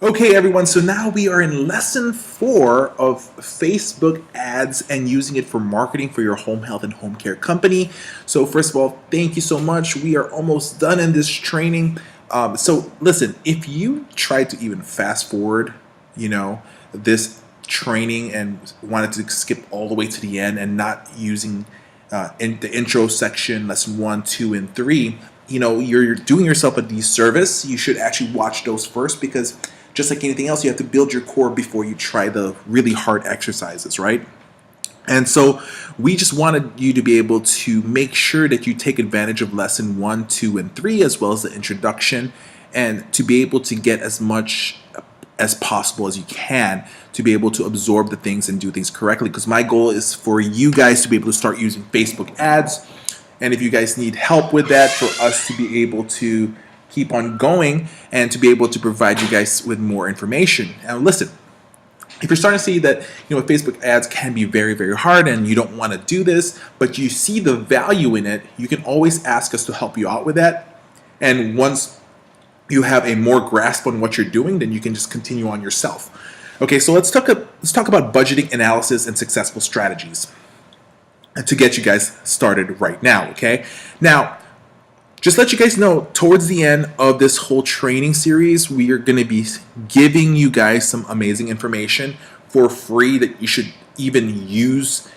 Okay, everyone, so now we are in lesson 4 of Facebook ads and using it for marketing for your home health and home care company. So first of all, thank you so much. We are almost done in this training. So listen, if you try to even fast forward, this training and wanted to skip all the way to the end and not using in the intro section, lesson 1, 2, and 3, you're doing yourself a disservice. You should actually watch those first because just like anything else, you have to build your core before you try the really hard exercises, right? And so we just wanted you to be able to make sure that you take advantage of lesson 1, 2, and 3, as well as the introduction, and to be able to get as much as possible as you can to be able to absorb the things and do things correctly. Because my goal is for you guys to be able to start using Facebook ads. And if you guys need help with that, for us to be able to keep on going and to be able to provide you guys with more information. Now listen, if you're starting to see that Facebook ads can be very, very hard and you don't want to do this, but you see the value in it, you can always ask us to help you out with that. And once you have a more grasp on what you're doing, then you can just continue on yourself. Okay, so let's talk about budgeting analysis and successful strategies to get you guys started right now. Okay, now just let you guys know, towards the end of this whole training series, we are going to be giving you guys some amazing information for free that you should even use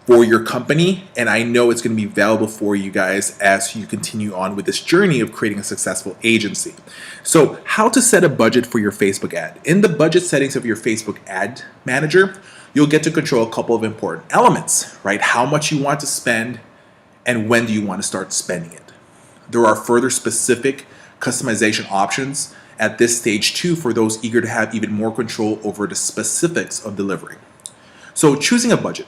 for your company. And I know it's going to be valuable for you guys as you continue on with this journey of creating a successful agency. So how to set a budget for your Facebook ad. In the budget settings of your Facebook ad manager, you'll get to control a couple of important elements, right? How much you want to spend and when do you want to start spending it. There are further specific customization options at this stage too for those eager to have even more control over the specifics of delivery. So choosing a budget.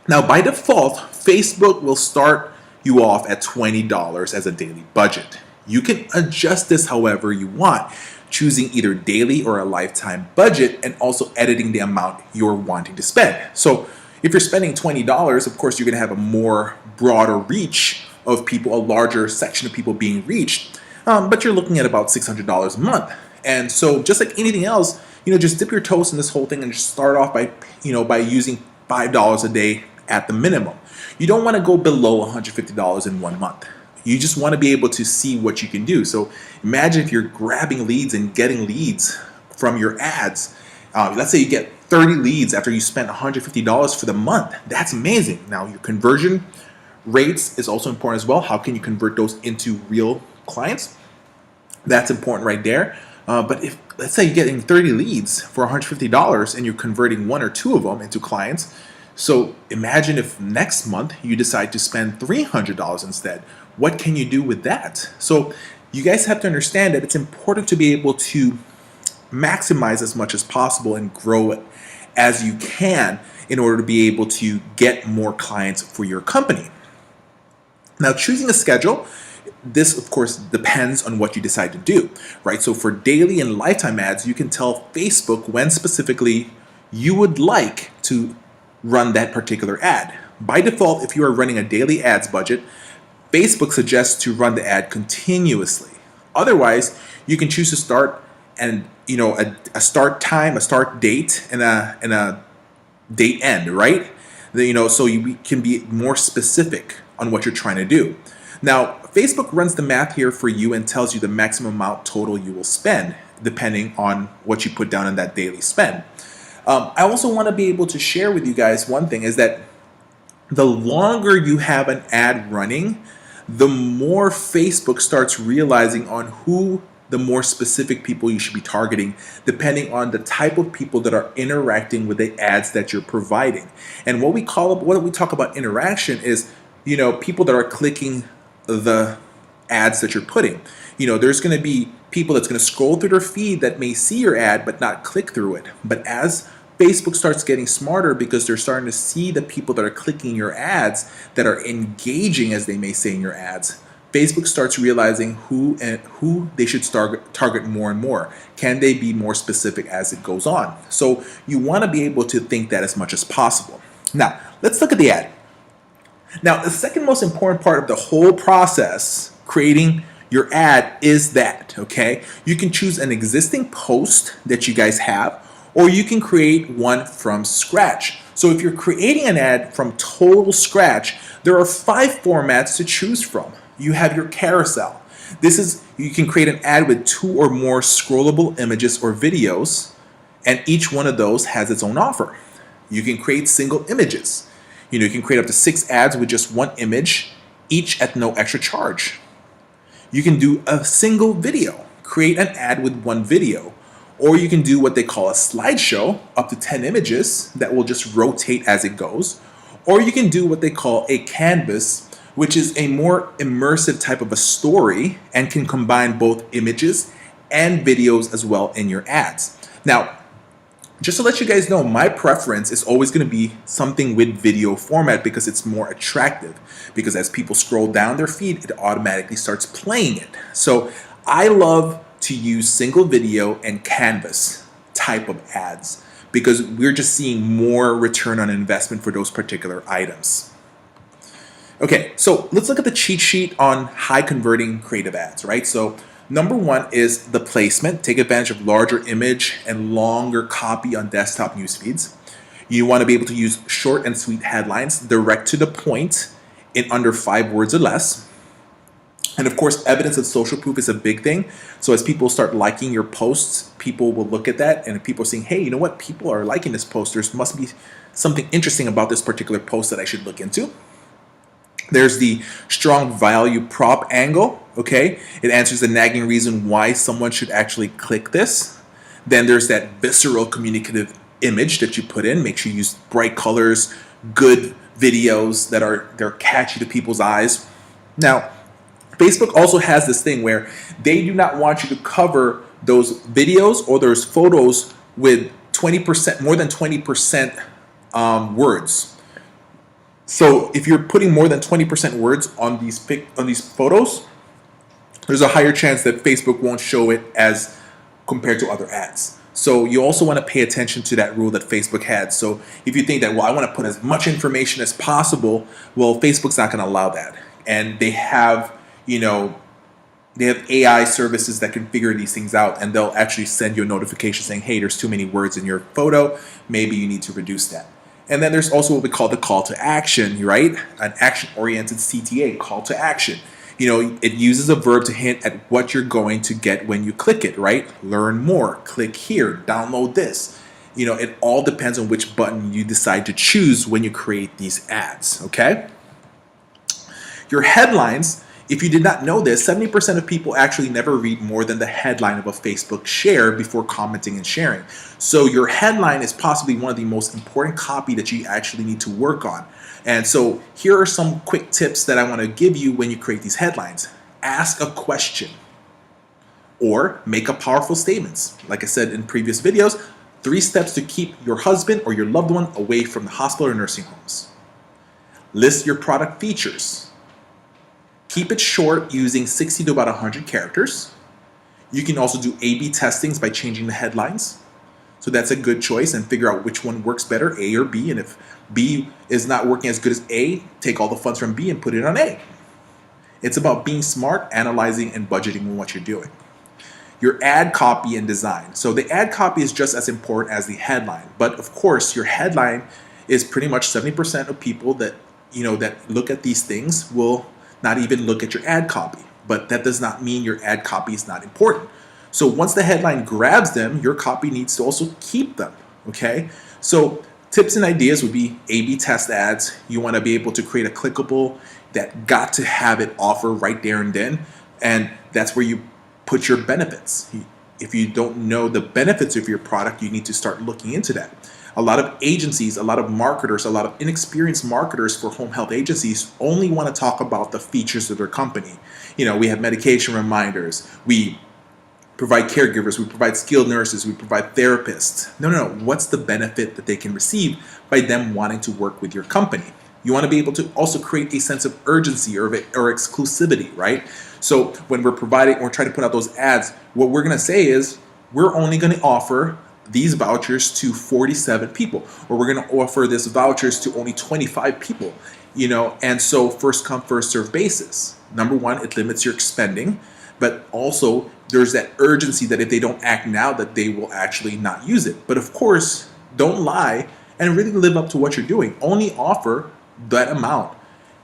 Now by default, Facebook will start you off at $20 as a daily budget. You can adjust this however you want, choosing either daily or a lifetime budget and also editing the amount you're wanting to spend. So if you're spending $20, of course you're going to have a more broader reach of people, a larger section of people being reached, but you're looking at about $600 a month. And so just like anything else, just dip your toes in this whole thing and just start off by, by using $5 a day at the minimum. You don't want to go below $150 in 1 month. You just want to be able to see what you can do. So imagine if you're grabbing leads and getting leads from your ads. Let's say you get 30 leads after you spent $150 for the month. That's amazing. Now your conversion rates is also important as well. How can you convert those into real clients? That's important right there. But if, let's say, you're getting 30 leads for $150 and you're converting 1 or 2 of them into clients. So imagine if next month you decide to spend $300 instead. What can you do with that? So you guys have to understand that it's important to be able to maximize as much as possible and grow it as you can in order to be able to get more clients for your company. Now, choosing a schedule, this of course depends on what you decide to do, right? So for daily and lifetime ads, you can tell Facebook when specifically you would like to run that particular ad. By default, if you are running a daily ads budget, Facebook suggests to run the ad continuously. Otherwise, you can choose to start and a start time, a start date, and a date end, right? So you can be more specific on what you're trying to do. Now, Facebook runs the math here for you and tells you the maximum amount total you will spend depending on what you put down in that daily spend. I also want to be able to share with you guys one thing is that the longer you have an ad running, the more Facebook starts realizing on who the more specific people you should be targeting, depending on the type of people that are interacting with the ads that you're providing. And what we talk about interaction is, people that are clicking the ads that you're putting. There's going to be people that's going to scroll through their feed that may see your ad but not click through it. But as Facebook starts getting smarter because they're starting to see the people that are clicking your ads that are engaging, as they may say in your ads, Facebook starts realizing who they should target more and more. Can they be more specific as it goes on? So you want to be able to think that as much as possible. Now, let's look at the ad. Now, the second most important part of the whole process, creating Your ad is that, okay? You can choose an existing post that you guys have, or you can create one from scratch. So if you're creating an ad from total scratch, there are 5 formats to choose from. You have your carousel. You can create an ad with 2 or more scrollable images or videos, and each one of those has its own offer. You can create single images. You can create up to 6 ads with just 1 image, each at no extra charge. You can do a single video, create an ad with 1 video, or you can do what they call a slideshow, up to 10 images that will just rotate as it goes, or you can do what they call a canvas, which is a more immersive type of a story and can combine both images and videos as well in your ads. Now, just to let you guys know, my preference is always going to be something with video format because it's more attractive. Because as people scroll down their feed, it automatically starts playing it. So I love to use single video and canvas type of ads because we're just seeing more return on investment for those particular items. Okay, so let's look at the cheat sheet on high converting creative ads, right? So number 1 is the placement. Take advantage of larger image and longer copy on desktop news feeds. You want to be able to use short and sweet headlines, direct to the point in under 5 words or less. And of course, evidence of social proof is a big thing. So as people start liking your posts, people will look at that, and if people are saying, hey, you know what, people are liking this post, there must be something interesting about this particular post that I should look into. There's the strong value prop angle, okay? It answers the nagging reason why someone should actually click this. Then there's that visceral communicative image that you put in. Make sure you use bright colors, good videos they're catchy to people's eyes. Now, Facebook also has this thing where they do not want you to cover those videos or those photos with 20%, more than 20% words. So if you're putting more than 20% words on these photos, there's a higher chance that Facebook won't show it as compared to other ads. So you also want to pay attention to that rule that Facebook had. So if you think that, well, I want to put as much information as possible, well, Facebook's not going to allow that. And they have, they have AI services that can figure these things out, and they'll actually send you a notification saying, hey, there's too many words in your photo. Maybe you need to reduce that. And then there's also what we call the call to action, right? An action-oriented CTA, call to action. It uses a verb to hint at what you're going to get when you click it, right? Learn more, click here, download this. It all depends on which button you decide to choose when you create these ads, okay? Your headlines, if you did not know this, 70% of people actually never read more than the headline of a Facebook share before commenting and sharing. So your headline is possibly one of the most important copy that you actually need to work on. And so here are some quick tips that I want to give you when you create these headlines. Ask a question or make a powerful statements. Like I said in previous videos, 3 steps to keep your husband or your loved one away from the hospital or nursing homes. List your product features. Keep it short, using 60 to about 100 characters. You can also do A/B testings by changing the headlines. So that's a good choice, and figure out which one works better, A or B. And if B is not working as good as A, take all the funds from B and put it on A. It's about being smart, analyzing, and budgeting on what you're doing. Your ad copy and design. So the ad copy is just as important as the headline. But of course, your headline is pretty much 70% of people that look at these things will not even look at your ad copy. But that does not mean your ad copy is not important. So once the headline grabs them, your copy needs to also keep them, okay? So tips and ideas would be A/B test ads. You want to be able to create a clickable that got to have it offer right there and then, and that's where you put your benefits. If you don't know the benefits of your product, you need to start looking into that. A lot of agencies, a lot of marketers, a lot of inexperienced marketers for home health agencies only want to talk about the features of their company. We have medication reminders, we provide caregivers, we provide skilled nurses, we provide therapists. No. What's the benefit that they can receive by them wanting to work with your company? You want to be able to also create a sense of urgency or exclusivity, right? So when we're trying to put out those ads, what we're going to say is we're only going to offer these vouchers to 47 people, or we're going to offer this vouchers to only 25 people, and so first come, first serve basis. Number 1, it limits your spending. but also there's that urgency that if they don't act now, that they will actually not use it. But of course, don't lie and really live up to what you're doing. Only offer that amount,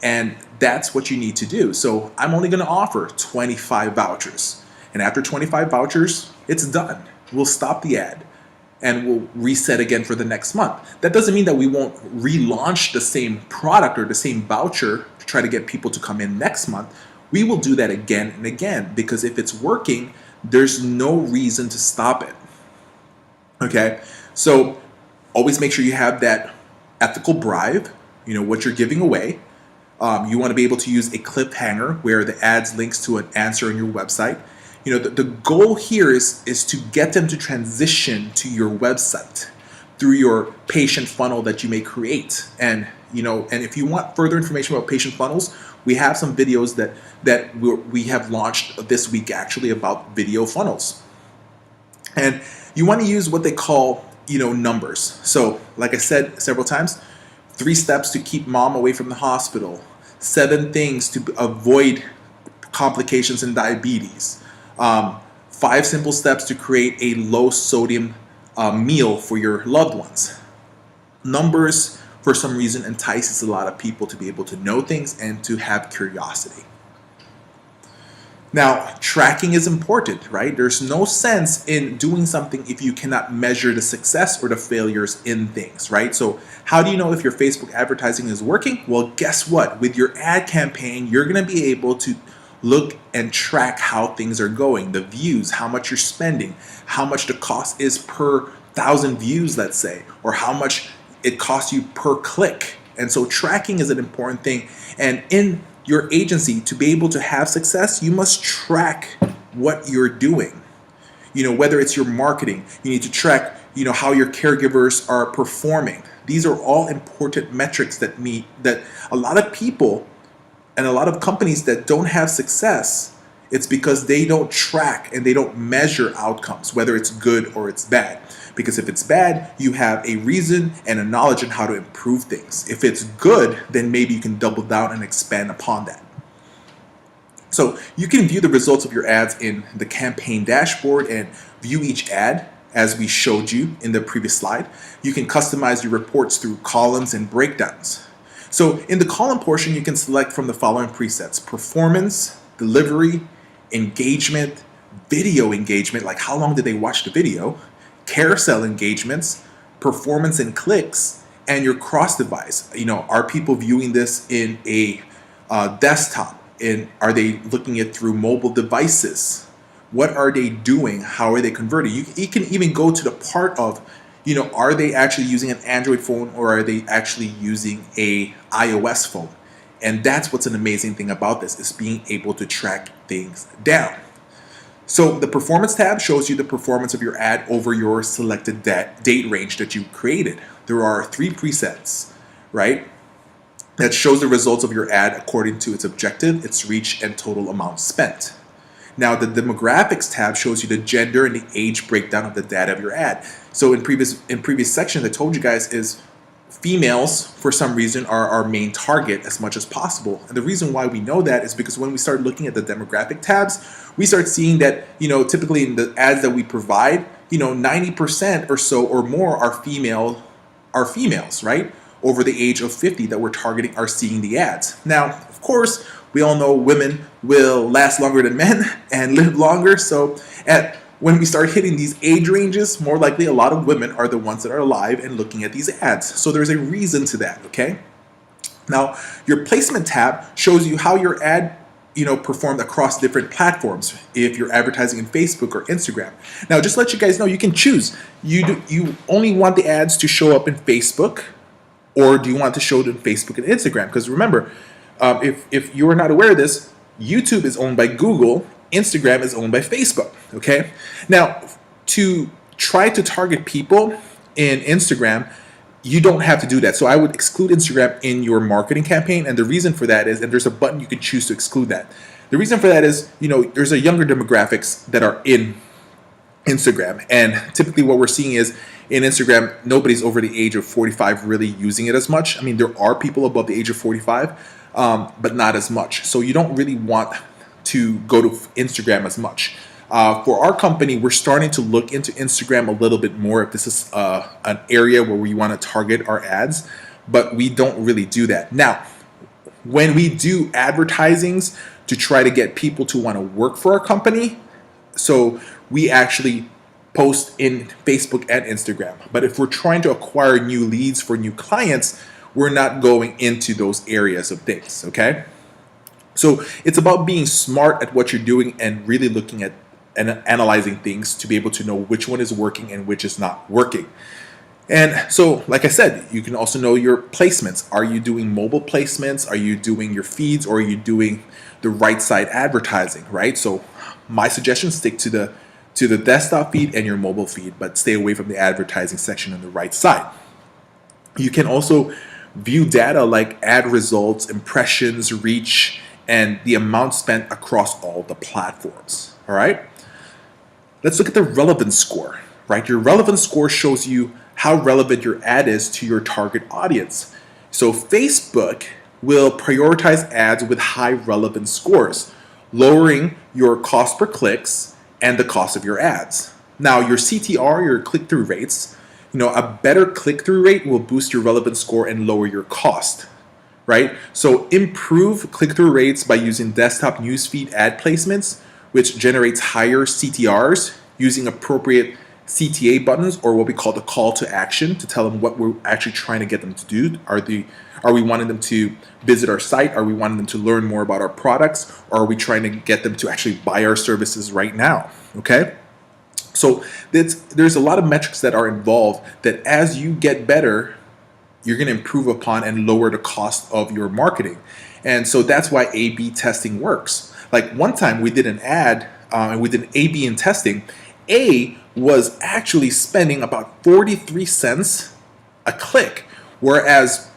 and that's what you need to do. So I'm only going to offer 25 vouchers, and after 25 vouchers, it's done. We'll stop the ad and we'll reset again for the next month. That doesn't mean that we won't relaunch the same product or the same voucher to try to get people to come in next month. We will do that again and again, because if it's working, there's no reason to stop it. Okay, so always make sure you have that ethical bribe, what you're giving away. You want to be able to use a cliffhanger where the ads links to an answer on your website. The goal here is to get them to transition to your website through your patient funnel that you may create. And if you want further information about patient funnels, we have some videos that we have launched this week actually about video funnels. And you want to use what they call numbers. So like I said several times, 3 steps to keep mom away from the hospital, 7 things to avoid complications in diabetes, 5 simple steps to create a low sodium meal for your loved ones. Numbers, for some reason, entices a lot of people to be able to know things and to have curiosity. Now, tracking is important, right? There's no sense in doing something if you cannot measure the success or the failures in things, right? So how do you know if your Facebook advertising is working? Well, guess what? With your ad campaign, you're going to be able to look and track how things are going, the views, how much you're spending, how much the cost is per 1,000 views, let's say, or how much it costs you per click. And so tracking is an important thing. And in your agency, to be able to have success, you must track what you're doing. Whether it's your marketing, you need to track, how your caregivers are performing. These are all important metrics that a lot of people and a lot of companies that don't have success, it's because they don't track and they don't measure outcomes, whether it's good or it's bad. Because if it's bad, you have a reason and a knowledge on how to improve things. If it's good, then maybe you can double down and expand upon that. So you can view the results of your ads in the campaign dashboard and view each ad as we showed you in the previous slide. You can customize your reports through columns and breakdowns. So in the column portion, you can select from the following presets: performance, delivery, engagement, video engagement, like how long did they watch the video, carousel engagements, performance and clicks, and your cross device. Are people viewing this in a desktop? And are they looking at through mobile devices? What are they doing? How are they converting? You can even go to the part of, are they actually using an Android phone or are they actually using a iOS phone? And that's what's an amazing thing about this, is being able to track things down. So the performance tab shows you the performance of your ad over your selected date range that you created. There are 3 presets, right? That shows the results of your ad according to its objective, its reach, and total amount spent. Now the demographics tab shows you the gender and the age breakdown of the data of your ad. So in previous sections I told you guys is females, for some reason, are our main target as much as possible. And the reason why we know that is because when we start looking at the demographic tabs, we start seeing that, typically in the ads that we provide, 90% or so or more are females, right? Over the age of 50 that we're targeting are seeing the ads. Now, of course, we all know women will last longer than men and live longer. So when we start hitting these age ranges, more likely a lot of women are the ones that are alive and looking at these ads. So there's a reason to that, okay? Now, your placement tab shows you how your ad performed across different platforms if you're advertising in Facebook or Instagram. Now, just to let you guys know, you can choose. You only want the ads to show up in Facebook, or do you want to show it in Facebook and Instagram? Because remember, if you are not aware of this, YouTube is owned by Google, Instagram is owned by Facebook, okay? Now, to try to target people in Instagram, you don't have to do that. So I would exclude Instagram in your marketing campaign, and the reason for that is, and there's a button you can choose to exclude that. The reason for that is, there's a younger demographics that are in Instagram, and typically what we're seeing is in Instagram, nobody's over the age of 45 really using it as much. I mean, there are people above the age of 45, but not as much. So you don't really want to go to Instagram as much. For our company, we're starting to look into Instagram a little bit more if this is an area where we want to target our ads, but we don't really do that. Now, when we do advertisings to try to get people to want to work for our company, so we actually post in Facebook and Instagram. But if we're trying to acquire new leads for new clients, we're not going into those areas of things, okay? So it's about being smart at what you're doing and really looking at and analyzing things to be able to know which one is working and which is not working. And so, like I said, you can also know your placements. Are you doing mobile placements? Are you doing your feeds, or are you doing the right side advertising, right? So my suggestion, stick to the desktop feed and your mobile feed, but stay away from the advertising section on the right side. You can also view data like ad results, impressions, reach, and the amount spent across all the platforms, all right? Let's look at the relevance score, right? Your relevance score shows you how relevant your ad is to your target audience. So Facebook will prioritize ads with high relevance scores, lowering your cost per clicks and the cost of your ads. Now, your CTR, your click-through rates, a better click-through rate will boost your relevance score and lower your cost, right? So improve click-through rates by using desktop newsfeed ad placements, which generates higher CTRs using appropriate CTA buttons, or what we call the call to action, to tell them what we're actually trying to get them to do. Are we wanting them to visit our site? Are we wanting them to learn more about our products? Or are we trying to get them to actually buy our services right now? Okay? So there's a lot of metrics that are involved that as you get better, you're going to improve upon and lower the cost of your marketing. And so that's why A/B testing works. Like one time we did an ad and we did an A/B in testing. A was actually spending about 43 cents a click, whereas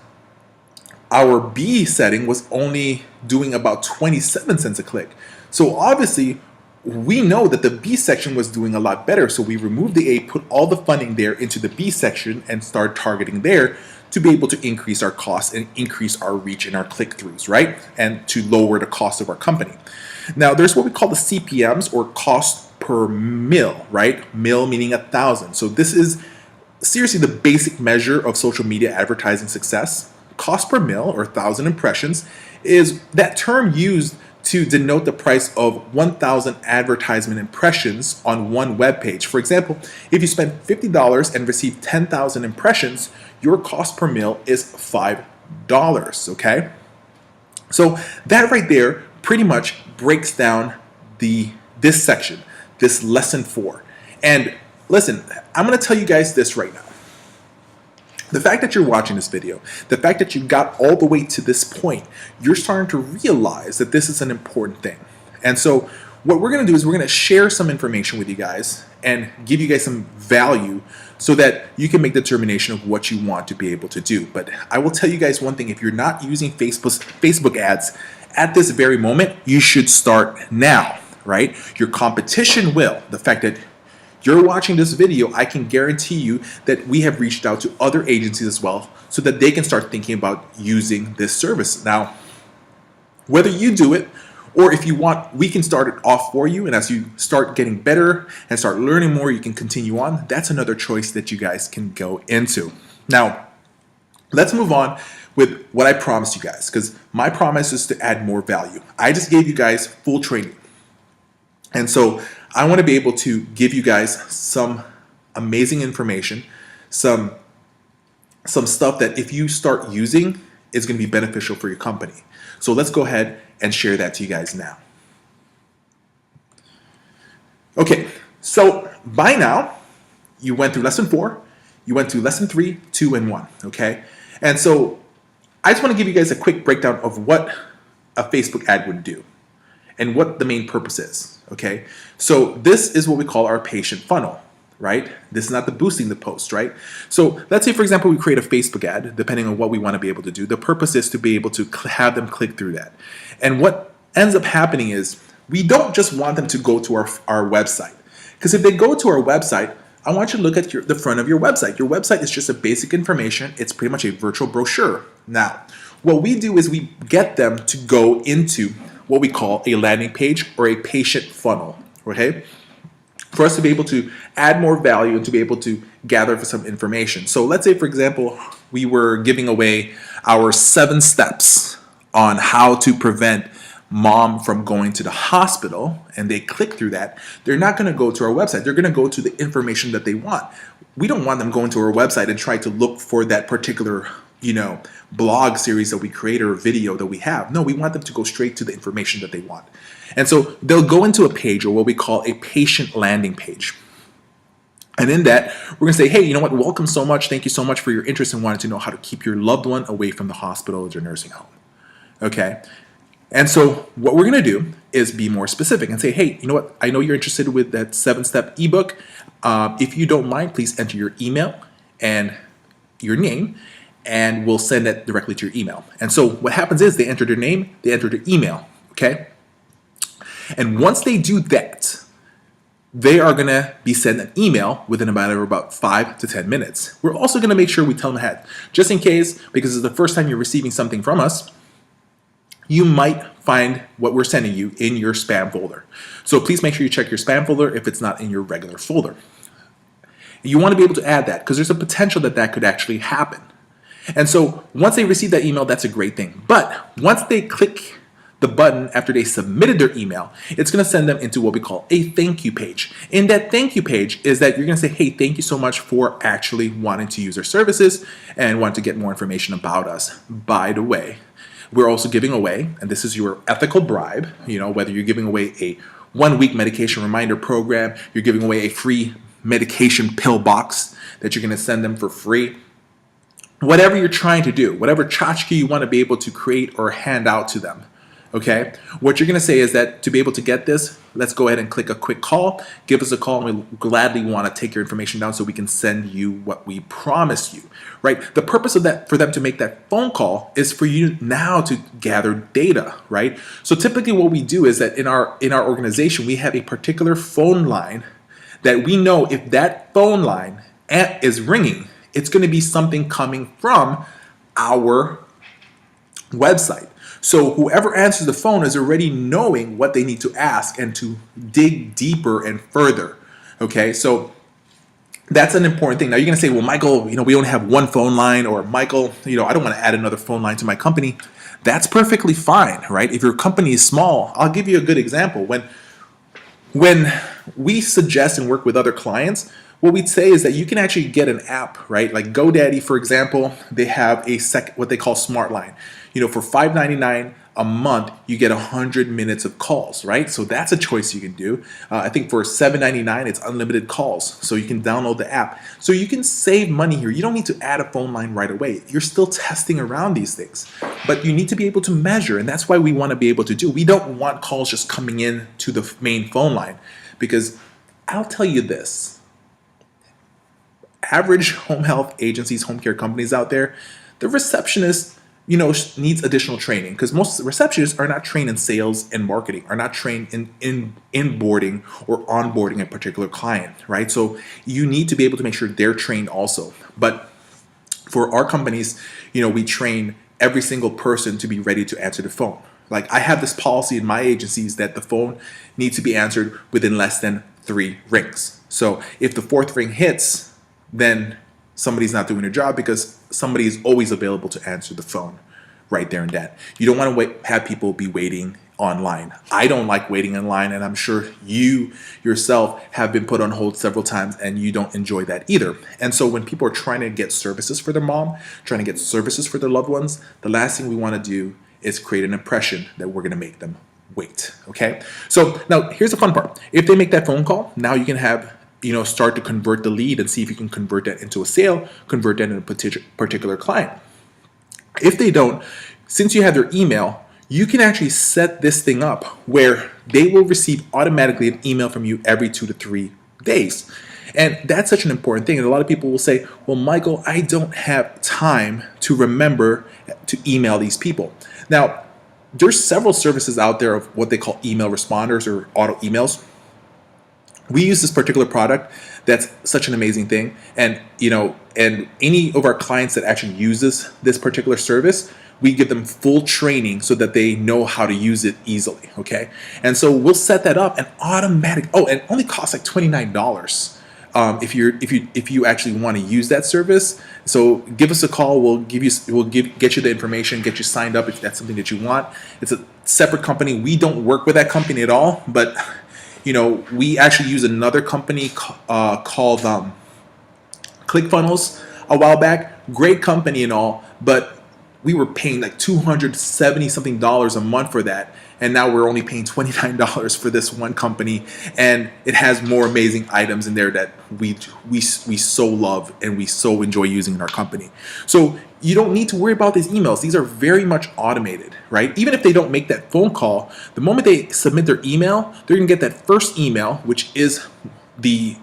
our B setting was only doing about 27 cents a click. So obviously, we know that the B section was doing a lot better, so we removed the A, put all the funding there into the B section, and start targeting there to be able to increase our costs and increase our reach and our click-throughs, right? And to lower the cost of our company. Now, there's what we call the CPMs, or cost per mil, right? Mil meaning 1,000. So this is seriously the basic measure of social media advertising success. Cost per mil, or 1,000 impressions, is that term used to denote the price of 1,000 advertisement impressions on one web page. For example, if you spend $50 and receive 10,000 impressions, your cost per mil is $5, okay? So that right there pretty much breaks down this section, this lesson 4. And listen, I'm going to tell you guys this right now. The fact that you're watching this video, the fact that you got all the way to this point, you're starting to realize that this is an important thing. And so what we're going to do is we're going to share some information with you guys and give you guys some value so that you can make the determination of what you want to be able to do. But I will tell you guys one thing: if you're not using Facebook ads at this very moment, you should start now, right? Your competition will. The fact that you're watching this video, I can guarantee you that we have reached out to other agencies as well so that they can start thinking about using this service. Now, whether you do it or if you want, we can start it off for you. And as you start getting better and start learning more, you can continue on. That's another choice that you guys can go into. Now, let's move on with what I promised you guys, because my promise is to add more value. I just gave you guys full training. And so I want to be able to give you guys some amazing information, some stuff that if you start using, is going to be beneficial for your company. So let's go ahead and share that to you guys now. Okay, so by now, you went through lesson 4, you went through lesson 3, 2, and 1, okay? And so I just want to give you guys a quick breakdown of what a Facebook ad would do and what the main purpose is, okay? So this is what we call our patient funnel, right? This is not the boosting the post, right? So let's say, for example, we create a Facebook ad, depending on what we want to be able to do. The purpose is to be able to have them click through that. And what ends up happening is we don't just want them to go to our website. Because if they go to our website, I want you to look at the front of your website. Your website is just a basic information. It's pretty much a virtual brochure. Now, what we do is we get them to go into what we call a landing page or a patient funnel, okay? For us to be able to add more value and to be able to gather for some information. So let's say, for example, we were giving away our 7 steps on how to prevent mom from going to the hospital, and they click through that. They're not going to go to our website. They're going to go to the information that they want. We don't want them going to our website and try to look for that particular, blog series that we create or video that we have. No, we want them to go straight to the information that they want. And so they'll go into a page, or what we call a patient landing page. And in that, we're going to say, hey, you know what? Welcome so much. Thank you so much for your interest in wanting to know how to keep your loved one away from the hospital or nursing home. Okay. And so what we're going to do is be more specific and say, hey, you know what? I know you're interested with that 7-step ebook. If you don't mind, please enter your email and your name, and we'll send that directly to your email. And so what happens is they enter their name, they enter their email. Okay. And once they do that, they are going to be sent an email within about 5 to 10 minutes. We're also going to make sure we tell them ahead, just in case, because it's the first time you're receiving something from us, you might find what we're sending you in your spam folder. So please make sure you check your spam folder if it's not in your regular folder. You want to be able to add that because there's a potential that that could actually happen. And so once they receive that email, that's a great thing. But once they click the button after they submitted their email, it's going to send them into what we call a thank you page. In that thank you page is that you're going to say, hey, thank you so much for actually wanting to use our services and want to get more information about us. By the way, we're also giving away, and this is your ethical bribe, whether you're giving away a 1-week medication reminder program, you're giving away a free medication pill box that you're going to send them for free. Whatever you're trying to do, whatever tchotchke you want to be able to create or hand out to them, okay? What you're going to say is that to be able to get this, let's go ahead and click a quick call. Give us a call, and we'll gladly want to take your information down so we can send you what we promised you, right? The purpose of that, for them to make that phone call, is for you now to gather data, right? So typically what we do is that in our organization, we have a particular phone line that we know if that phone line is ringing, it's going to be something coming from our website. So whoever answers the phone is already knowing what they need to ask and to dig deeper and further. Okay, so that's an important thing. Now you're going to say, well, Michael, we only have one phone line, or Michael, I don't want to add another phone line to my company. That's perfectly fine, right? If your company is small, I'll give you a good example. When we suggest and work with other clients, what we'd say is that you can actually get an app, right? Like GoDaddy, for example, they have what they call Smart Line. For $5.99 a month, you get 100 minutes of calls, right? So that's a choice you can do. I think for $7.99, it's unlimited calls. So you can download the app. So you can save money here. You don't need to add a phone line right away. You're still testing around these things, but you need to be able to measure. And that's why we want to be able to do. We don't want calls just coming in to the main phone line, because I'll tell you this. Average home health agencies, home care companies out there, the receptionist, needs additional training, because most receptionists are not trained in sales and marketing, are not trained in boarding or onboarding a particular client, right? So you need to be able to make sure they're trained also. But for our companies, we train every single person to be ready to answer the phone. Like I have this policy in my agencies that the phone needs to be answered within less than 3 rings. So if the 4th ring hits, then somebody's not doing their job, because somebody is always available to answer the phone right there and then. You don't want to have people be waiting online. I don't like waiting in line, and I'm sure you yourself have been put on hold several times, and you don't enjoy that either. And so when people are trying to get services for their mom, trying to get services for their loved ones, the last thing we want to do is create an impression that we're going to make them wait, okay? So now here's the fun part. If they make that phone call, now you can have start to convert the lead and see if you can convert that into a sale, convert that into a particular client. If they don't, since you have their email, you can actually set this thing up where they will receive automatically an email from you every 2 to 3 days. And that's such an important thing. And a lot of people will say, well, Michael, I don't have time to remember to email these people. Now, there's several services out there of what they call email responders or auto emails. We use this particular product that's such an amazing thing, and and any of our clients that actually uses this particular service, we give them full training so that they know how to use it easily. Okay, and so we'll set that up and automatic. Oh, and it only costs like $29 if you actually want to use that service. So give us a call. Get you the information, get you signed up if that's something that you want. It's a separate company. We don't work with that company at all, but we actually use another company called ClickFunnels a while back. Great company and all, but we were paying like $270 something a month for that, and now we're only paying $29 for this one company, and it has more amazing items in there that we so love and we so enjoy using in our company. So you don't need to worry about these emails. These are very much automated, right? Even if they don't make that phone call, the moment they submit their email, they're gonna get that first email, which is the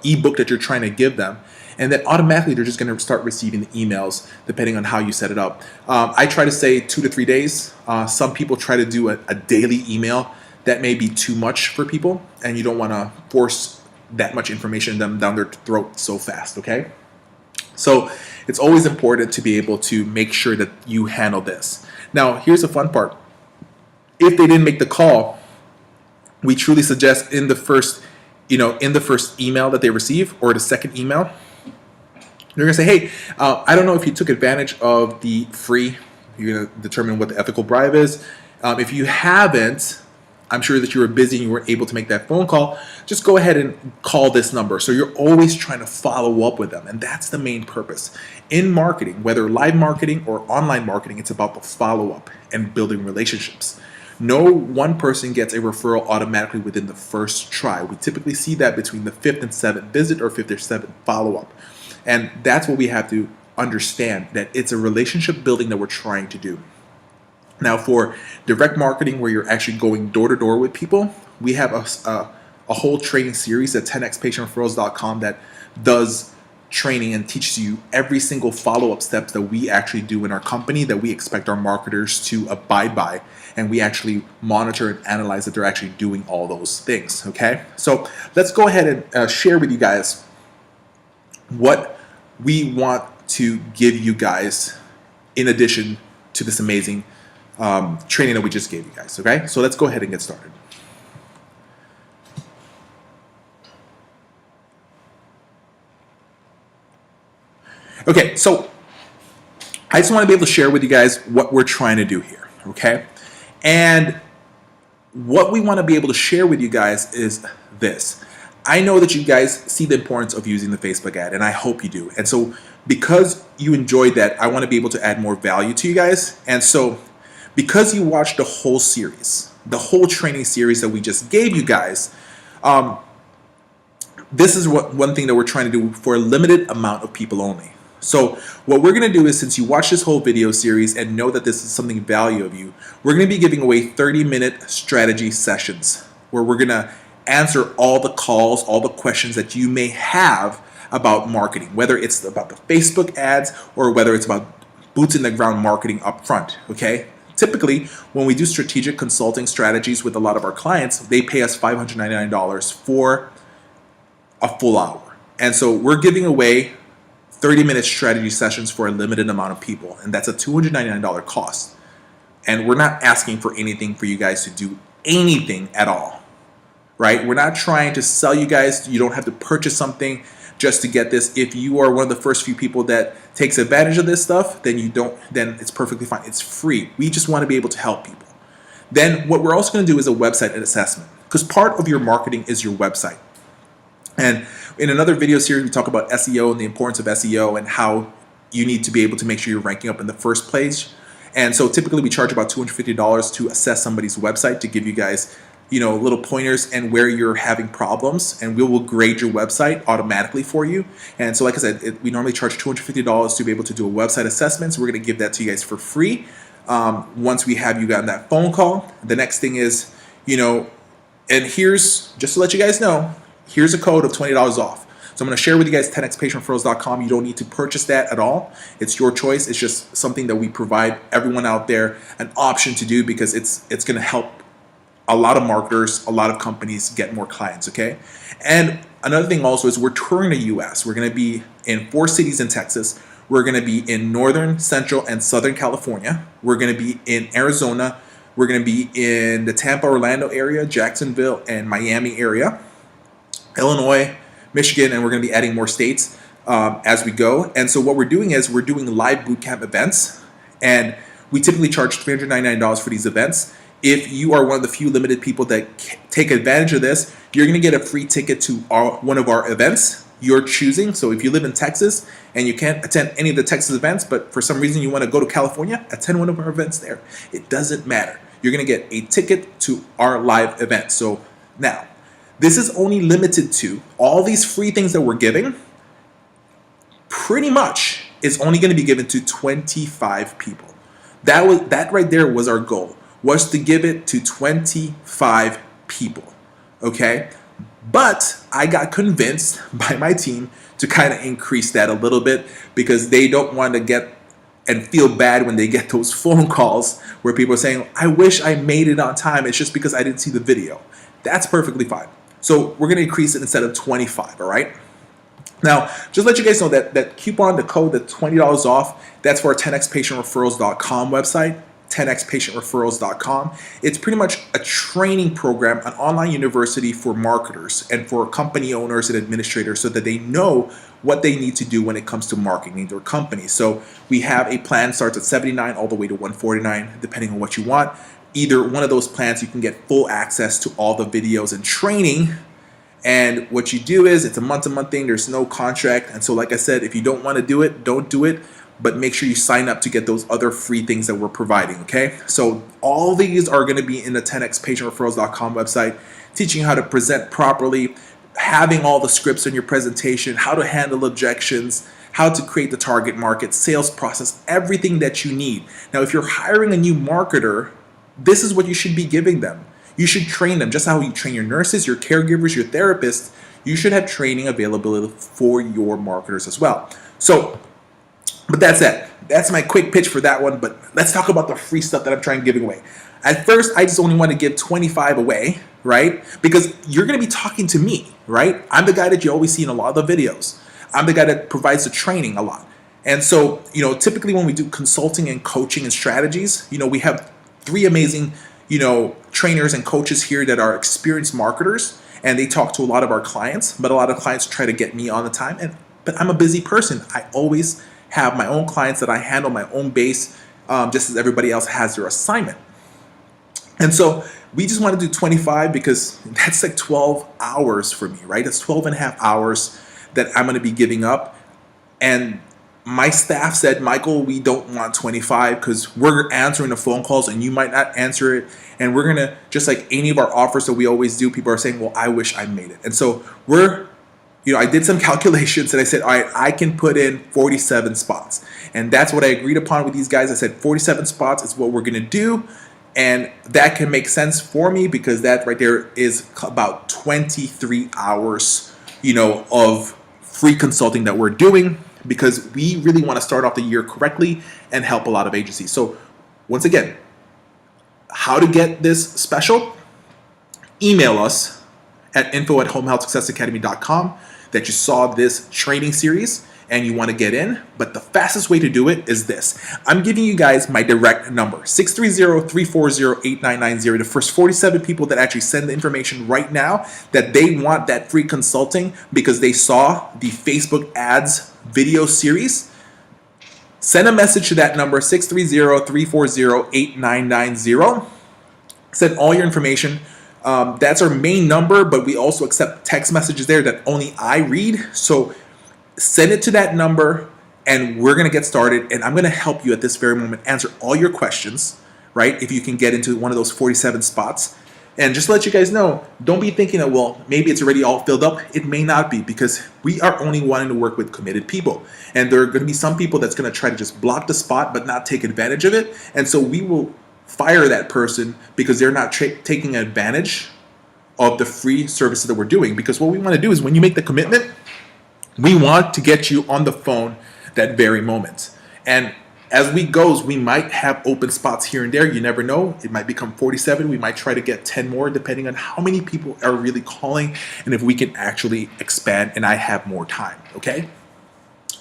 ebook that you're trying to give them. And then automatically they're just going to start receiving the emails depending on how you set it up. I try to say 2 to 3 days. Some people try to do a daily email. That may be too much for people, and you don't want to force that much information down their throat so fast, okay? So it's always important to be able to make sure that you handle this. Now, here's the fun part. If they didn't make the call, we truly suggest in the first email that they receive or the second email, you're going to say, hey, I don't know if you took advantage of the free. You're going to determine what the ethical bribe is. If you haven't, I'm sure that you were busy and you weren't able to make that phone call. Just go ahead and call this number. So you're always trying to follow up with them. And that's the main purpose. In marketing, whether live marketing or online marketing, it's about the follow-up and building relationships. No one person gets a referral automatically within the first try. We typically see that between the 5th and 7th visit or 5th or 7th follow-up. And that's what we have to understand, that it's a relationship building that we're trying to do. Now, for direct marketing, where you're actually going door to door with people, we have a whole training series at 10xpatientreferrals.com that does training and teaches you every single follow-up steps that we actually do in our company that we expect our marketers to abide by. And we actually monitor and analyze that they're actually doing all those things, okay? So let's go ahead and share with you guys what we want to give you guys in addition to this amazing training that we just gave you guys, okay? So let's go ahead and get started. Okay, so I just want to be able to share with you guys what we're trying to do here, okay? And what we want to be able to share with you guys is this. I know that you guys see the importance of using the Facebook ad, and I hope you do. And so because you enjoyed that, I want to be able to add more value to you guys. And so because you watched the whole series, the whole training series that we just gave you guys, this is one thing that we're trying to do for a limited amount of people only. So what we're going to do is, since you watch this whole video series and know that this is something of value of you, we're going to be giving away 30-minute strategy sessions where we're going to answer all the calls, all the questions that you may have about marketing, whether it's about the Facebook ads or whether it's about boots in the ground marketing up front, okay? Typically, when we do strategic consulting strategies with a lot of our clients, they pay us $599 for a full hour. And so we're giving away 30-minute strategy sessions for a limited amount of people, and that's a $299 cost. And we're not asking for anything for you guys to do anything at all. Right? We're not trying to sell you guys. You don't have to purchase something just to get this. If you are one of the first few people that takes advantage of this stuff, then then it's perfectly fine. It's free. We just want to be able to help people. Then what we're also going to do is a website assessment, because part of your marketing is your website. And in another video series, we talk about SEO and the importance of SEO and how you need to be able to make sure you're ranking up in the first place. And so typically we charge about $250 to assess somebody's website to give you guys little pointers and where you're having problems, and we will grade your website automatically for you. And so like I said, we normally charge $250 to be able to do a website assessment. So we're going to give that to you guys for free once we have you gotten that phone call. The next thing is, and here's, just to let you guys know, here's a code of $20 off. So I'm going to share with you guys 10xpatientreferrals.com. You don't need to purchase that at all. It's your choice. It's just something that we provide everyone out there an option to do, because it's going to help a lot of marketers, a lot of companies get more clients, okay? And another thing also is we're touring the U.S. We're going to be in 4 cities in Texas. We're going to be in Northern, Central, and Southern California. We're going to be in Arizona. We're going to be in the Tampa, Orlando area, Jacksonville, and Miami area, Illinois, Michigan, and we're going to be adding more states as we go. And so what we're doing is we're doing live bootcamp events, and we typically charge $399 for these events. If you are one of the few limited people that take advantage of this, you're going to get a free ticket to one of our events you're choosing. So if you live in Texas and you can't attend any of the Texas events, but for some reason you want to go to California, attend one of our events there. It doesn't matter. You're going to get a ticket to our live event. So now, this is only limited to all these free things that we're giving. Pretty much is only going to be given to 25 people. That right there was our goal, was to give it to 25 people. Okay? But I got convinced by my team to kind of increase that a little bit because they don't want to get and feel bad when they get those phone calls where people are saying, I wish I made it on time. It's just because I didn't see the video. That's perfectly fine. So we're going to increase it instead of 25, all right? Now, just let you guys know that coupon, the code, the $20 off, that's for our 10xpatientreferrals.com website, 10xpatientreferrals.com. It's pretty much a training program, an online university for marketers and for company owners and administrators so that they know what they need to do when it comes to marketing their company. So we have a plan starts at $79 all the way to $149, depending on what you want. Either one of those plans, you can get full access to all the videos and training. And what you do is it's a month-to-month thing. There's no contract. And so like I said, if you don't want to do it, don't do it. But make sure you sign up to get those other free things that we're providing, okay? So all these are going to be in the 10xpatientreferrals.com website, teaching you how to present properly, having all the scripts in your presentation, how to handle objections, how to create the target market, sales process, everything that you need. Now, if you're hiring a new marketer, this is what you should be giving them. You should train them just how you train your nurses, your caregivers, your therapists. You should have training availability for your marketers as well. So, but that's it. That's my quick pitch for that one. But let's talk about the free stuff that I'm trying to give away. At first, I just only want to give 25 away, right? Because you're going to be talking to me, right? I'm the guy that you always see in a lot of the videos. I'm the guy that provides the training a lot. And so, typically when we do consulting and coaching and strategies, we have 3 amazing trainers and coaches here that are experienced marketers, and they talk to a lot of our clients, but a lot of clients try to get me on the time. But I'm a busy person. I always have my own clients that I handle my own base, just as everybody else has their assignment. And so we just want to do 25 because that's like 12 hours for me, right? That's 12 and a half hours that I'm going to be giving up. And my staff said, Michael, we don't want 25 because we're answering the phone calls and you might not answer it. And we're going to, just like any of our offers that we always do, people are saying, well, I wish I made it. And so I did some calculations and I said, all right, I can put in 47 spots. And that's what I agreed upon with these guys. I said 47 spots is what we're going to do. And that can make sense for me because that right there is about 23 hours, of free consulting that we're doing, because we really want to start off the year correctly and help a lot of agencies. So once again, how to get this special? Email us at info@homehealthsuccessacademy.com that you saw this training series and you want to get in. But the fastest way to do it is this. I'm giving you guys my direct number, 630-340-8990. The first 47 people that actually send the information right now that they want that free consulting because they saw the Facebook ads video series, send a message to that number, 630-340-8990. Send all your information. That's our main number, but we also accept text messages there that only I read. So send it to that number and we're going to get started. And I'm going to help you at this very moment answer all your questions, right? If you can get into one of those 47 spots. And just to let you guys know, don't be thinking that, well, maybe it's already all filled up. It may not be, because we are only wanting to work with committed people. And there are going to be some people that's going to try to just block the spot but not take advantage of it. And so we will fire that person because they're not taking advantage of the free services that we're doing. Because what we want to do is when you make the commitment, we want to get you on the phone that very moment. And as we goes, we might have open spots here and there. You never know. It might become 47. We might try to get 10 more depending on how many people are really calling and if we can actually expand and I have more time, okay?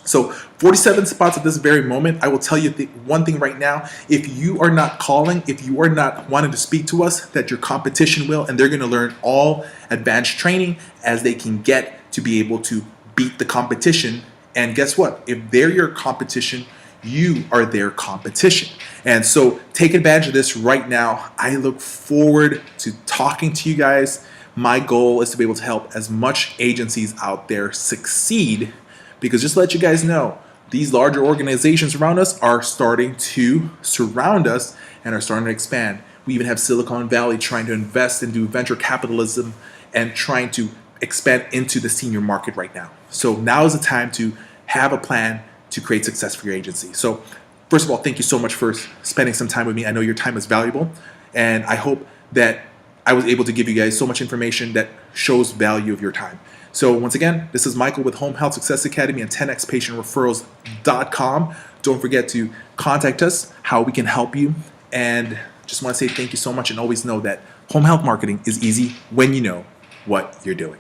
So 47 spots at this very moment. I will tell you one thing right now. If you are not calling, if you are not wanting to speak to us, that your competition will, and they're going to learn all advanced training as they can get to be able to beat the competition. And guess what? If they're your competition, you are their competition. And so take advantage of this right now. I look forward to talking to you guys. My goal is to be able to help as much agencies out there succeed, because just to let you guys know, these larger organizations around us are starting to surround us and are starting to expand. We even have Silicon Valley trying to invest and do venture capitalism and trying to expand into the senior market right now. So now is the time to have a plan to create success for your agency. So first of all, thank you so much for spending some time with me. I know your time is valuable, and I hope that I was able to give you guys so much information that shows value of your time. So once again, this is Michael with Home Health Success Academy and 10xpatientreferrals.com. Don't forget to contact us, how we can help you. And just want to say thank you so much, and always know that home health marketing is easy when you know what you're doing.